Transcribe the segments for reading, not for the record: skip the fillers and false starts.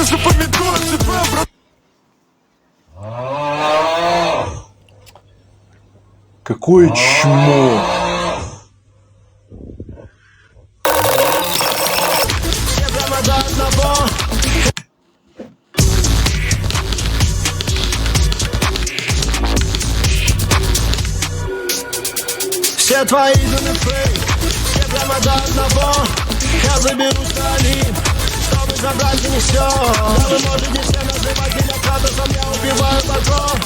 запоминаю себя, брат. Какое чмо. Все твои идоны фейк, все прямо до одного. Я заберусь на Олимп, чтобы забрать и не все. Да вы можете все называть меня Кратосом, я убиваю богов.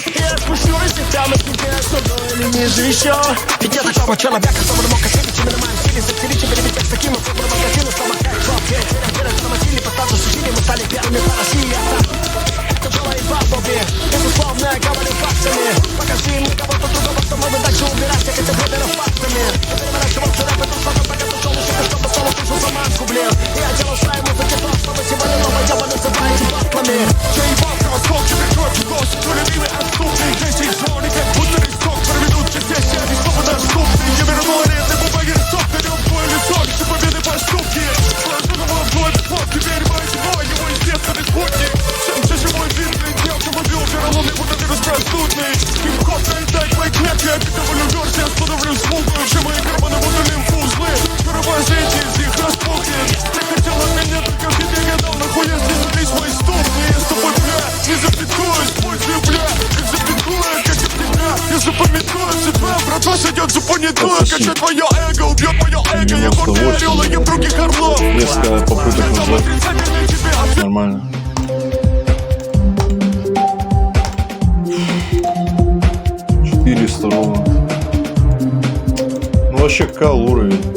И я спущусь и прямо тебе, что или ниже еще. Ведь я такого человека, который мог осилить именно моим стиле. Заселить и перевести с таким образом магазину. Снова как клоп, я тормозили, поставьте сужили. Мы стали первыми по России, я так. Тяжелая изба в Бобе, безусловно, я говорю фактами. Покажи мне кого-то другого, кто мог бы дальше убирать всех этих блогеров фактами. Я переворачивался рэп, это что-то пока дошел до себя, чтобы снова слышал заманку, блин. И я делал своей музыке то, что вы сегодня новое дело называете батлами. Я ебал кровосток, тебе кровь, голос, твой любимый отступный. Здесь их зоны, как будто рисок, проведут все сессии, они снова доступны. Я вернул аренды, бумаги рисок, берем твой лицок, все победы поступки. Положу его в твой бифок, теперь мой зимой, его естественный спутник. Всем чаще мой вид, глядел, кому бил, вероломный, будто вирус простудный. Хип-хоп, наедать мои клетки, я питываю версии, я становлю звуку, все мои карманы будто лимфузлы. Первозвейте из них распухнет. Ты хотел от меня только в тебе гадал, нахуя здесь влезь мои ступни. Я с тобой, бля, не запикуюсь, будь ты, бля, как запикует, как и тебя. Я запоминаю себя, братва сойдет за понятую. Качать твое эго, убьет мое эго. Я гордый орел, и я в других орлов. Несколько попыток назад. Нормально. 400 ровно. Ну вообще кал уровень.